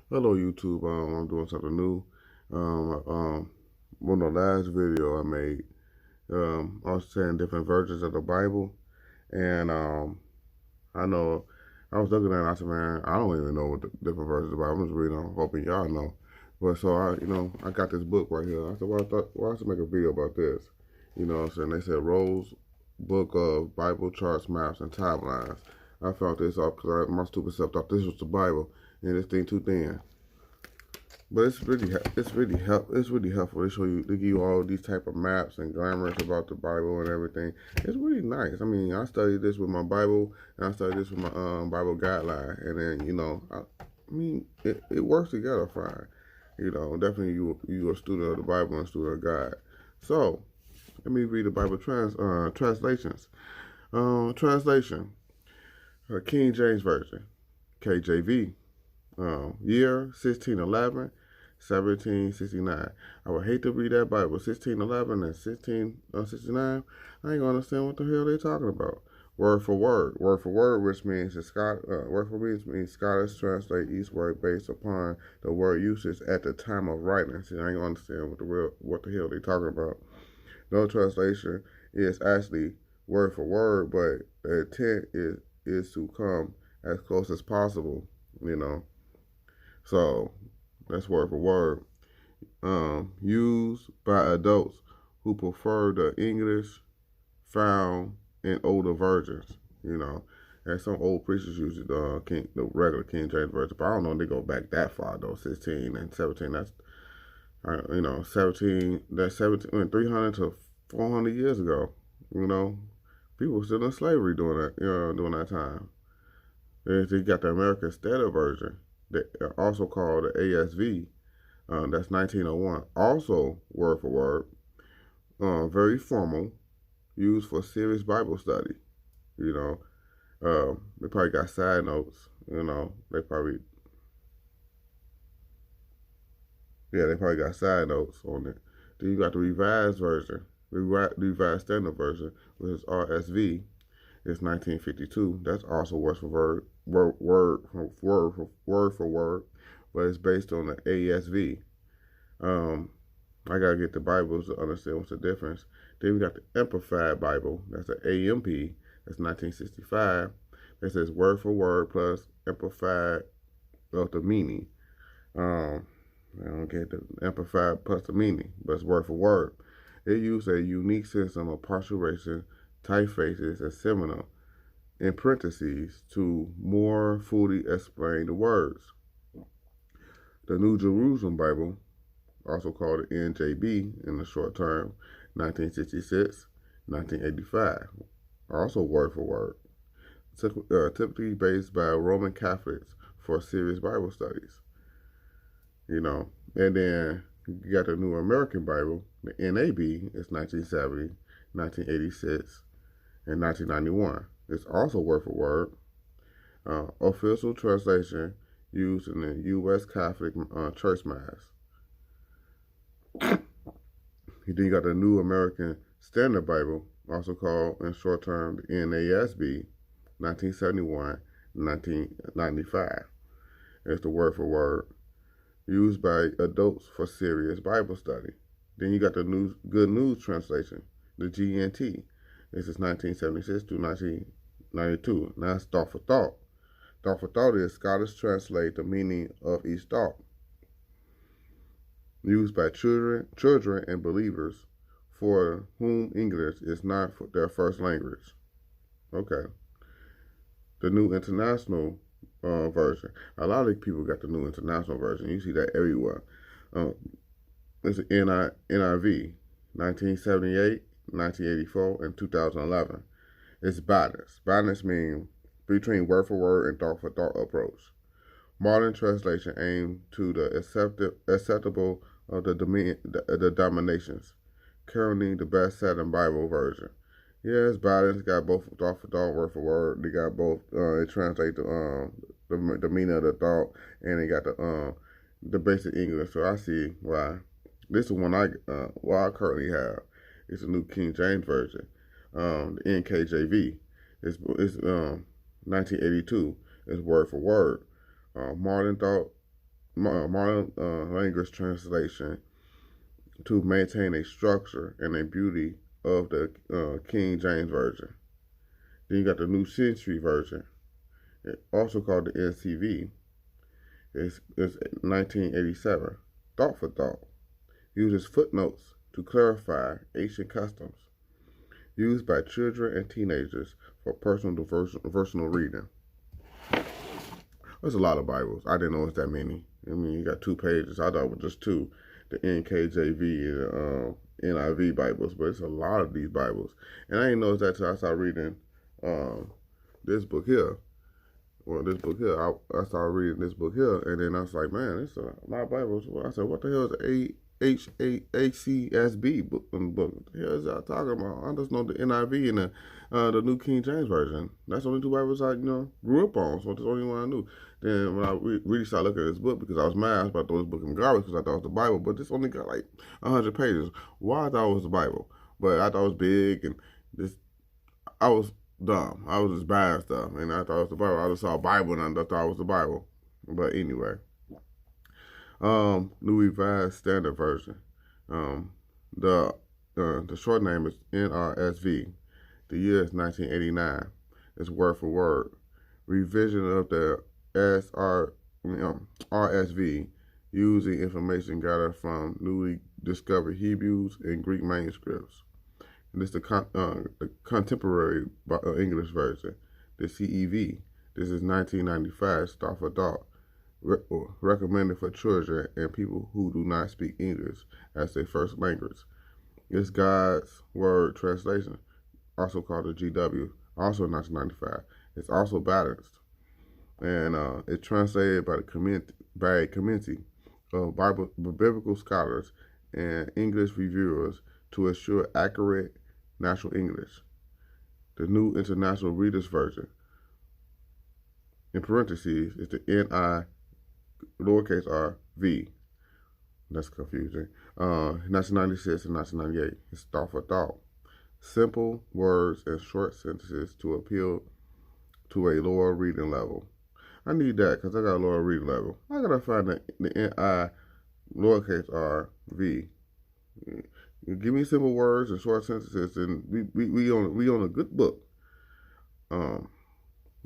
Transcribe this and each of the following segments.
Hello YouTube. I'm doing something new. One of the last video I made, I was saying different versions of the Bible, and I know I was looking at it. I said, man, I don't even know what the different versions of the Bible. I'm just reading. I'm hoping y'all know. But so I got this book right here. I said, well, I should make a video about this. What I'm saying? They said Rose Book of Bible Charts, Maps, and Timelines. I found this up because my stupid self thought this was the Bible, and this thing too thin. But it's really helpful. They give you all these type of maps and grammars about the Bible and everything. It's really nice. I mean, I studied this with my Bible and I studied this with my Bible guideline, and then it works together fine. Definitely you a student of the Bible and a student of God. So let me read the Bible translations. Translation: King James Version, KJV. Year 1611, 1769. I would hate to read that Bible, 1611 and 1669. I ain't gonna understand what the hell they talking about. Word for word, which means word for me means scholars translate each word based upon the word usage at the time of writing. See, I ain't gonna understand what the hell they talking about. No translation is actually word for word, but the intent is to come as close as possible. You know, so that's word for word. Used by adults who prefer the English found in older versions. And some old preachers use the regular King James version, but I don't know if they go back that far though. 16 and 17. That's 17. That's 17. 300 to 400 years ago. You know, people were still in slavery during that. During that time. They got the American Standard Version, also called the ASV. That's 1901. Also, word for word, very formal, used for serious Bible study. You know, they probably got side notes. They probably got side notes on it. Then you got the revised version, the revised standard version, which is RSV. It's 1952. That's also word for word, but it's based on the ASV. Um, I gotta get the Bibles to understand what's the difference. Then we got the Amplified Bible. That's the AMP. That's 1965. That says word for word plus amplified of the meaning. Um, I don't get the amplified plus the meaning, but it's word for word. It used a unique system of punctuation, typefaces, and similar in parentheses to more fully explain the words. The New Jerusalem Bible, also called the NJB in the short term, 1966, 1985, also word for word, typically based by Roman Catholics for serious Bible studies. And then you got the New American Bible, the NAB, it's 1970, 1986, and 1991. It's also word for word. Official translation used in the U.S. Catholic Church Mass. Then you got the New American Standard Bible, also called in short term the NASB, 1971, 1995. It's the word for word, used by adults for serious Bible study. Then you got the Good News Translation, the GNT. This is 1976 to 1992. Now it's Thought for Thought. Thought for Thought is scholars translate the meaning of each thought, used by children and believers for whom English is not their first language. Okay. The New International Version. A lot of people got the New International Version. You see that everywhere. It's NIV, 1978, 1984, and 2011. It's balanced. Balance means between word for word and thought for thought approach. Modern translation aim to the acceptable of the dominations. Currently, the best-selling Bible version. Yeah, it's balanced. Got both thought for thought, word for word. They got both. It translate the meaning of the thought, and they got the basic English. So I see why. This is one I currently have. It's a New King James Version. The NKJV. It's 1982. It's word for word. Modern thought modern language translation to maintain a structure and a beauty of the King James Version. Then you got the New Century Version, also called the NCV. It's 1987. Thought for Thought uses footnotes to clarify ancient customs, used by children and teenagers for personal devotional reading. There's a lot of Bibles. I didn't know it's that many. I mean, you got 2 pages. I thought it was just 2, the NKJV and NIV Bibles, but it's a lot of these Bibles. And I didn't know that until I started reading this book here. Well, this book here, I started reading this book here, and then I was like, man, it's a lot of Bibles. I said, what the hell is HCSB book? What the hell is that talking about? I just know the NIV and the New King James Version. That's the only 2 Bibles I grew up on, so that's the only one I knew. Then when I really started looking at this book, because I was mad, I was about to throw this book in garbage because I thought it was the Bible, but this only got like 100 pages. Why I thought it was the Bible? But I thought it was big, and I was dumb. I was just bad stuff, and I thought it was the Bible. I just saw a Bible, and I thought it was the Bible. But anyway, New Revised Standard Version. The short name is NRSV. The year is 1989. It's word for word. Revision of the RSV using information gathered from newly discovered Hebrews and Greek manuscripts. And this is the contemporary English version, the CEV. This is 1995, Thought for Thought, recommended for children and people who do not speak English as their first language. It's God's Word translation, also called the GW, also 1995. It's also balanced, and it's translated by a committee of biblical scholars and English reviewers to ensure accurate natural English. The New International Reader's Version, in parentheses, is the NI lowercase r v. That's confusing. 1996 and 1998. It's Thought for Thought. Simple words and short sentences to appeal to a lower reading level. I need that because I got a lower reading level. I gotta find the NI lowercase r v. Give me simple words and short sentences, and we on a good book.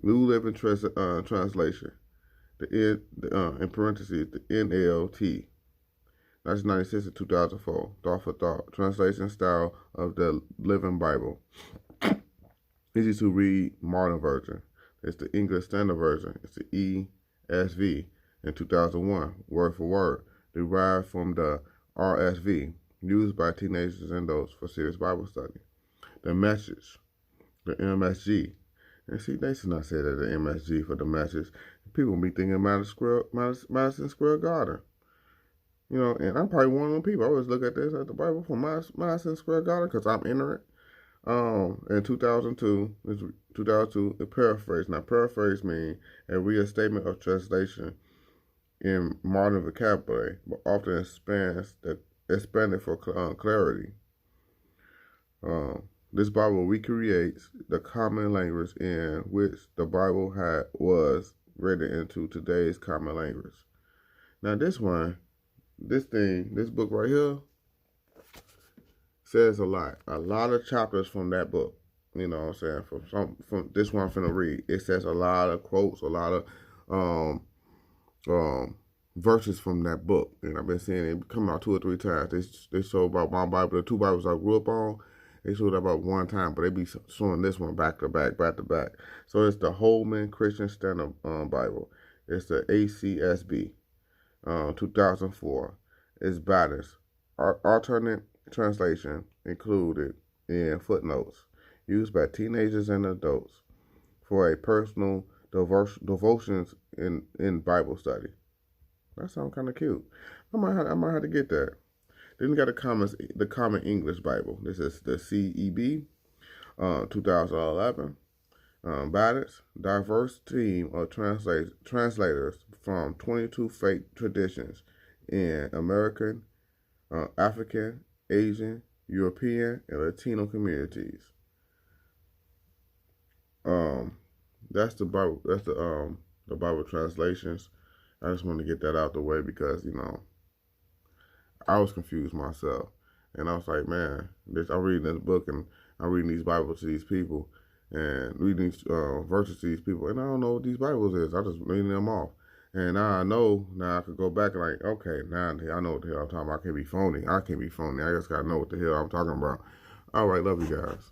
New Living Translation. In parentheses, the NLT. 1996 to 2004. Thought for Thought. Translation style of the Living Bible. Easy to read modern version. It's the English Standard Version. It's the ESV in 2001. Word for word. Derived from the RSV. Used by teenagers and those for serious Bible study. The Message. The MSG. And see, they should not say that the MSG for the Message. People be thinking Madison Square Garden. And I'm probably one of them people. I always look at this at the Bible from Madison Square Garden because I'm ignorant. In 2002, a paraphrase. Now, paraphrase means a restatement of translation in modern vocabulary, but often expanded for clarity. This Bible recreates the common language in which the Bible was written into today's common language. Now, this book right here says a lot. A lot of chapters from that book. You know what I'm saying? From this one I'm finna read. It says a lot of quotes, a lot of verses from that book. And I've been seeing it come out 2 or 3 times. They show about my Bible, the 2 Bibles I grew up on. They showed it about 1 time, but they be showing this one back to back. So it's the Holman Christian Standard Bible. It's the ACSB, 2004. It's balanced. Alternate translation included in footnotes. Used by teenagers and adults for a personal devotions in Bible study. That sounds kind of cute. I might have to get that. Then we got the Common English Bible. This is the CEB, 2011. Balanced, diverse team of translators from 22 faith traditions in American, African, Asian, European, and Latino communities. That's the Bible. That's the Bible translations I just want to get that out the way because, I was confused myself. And I was like, man, I'm reading this book and I'm reading these Bibles to these people and reading these verses to these people. And I don't know what these Bibles is. I just reading them off. And now I know, now I could go back and like, okay, now I know what the hell I'm talking about. I can't be phony. I can't be phony. I just got to know what the hell I'm talking about. All right, love you guys.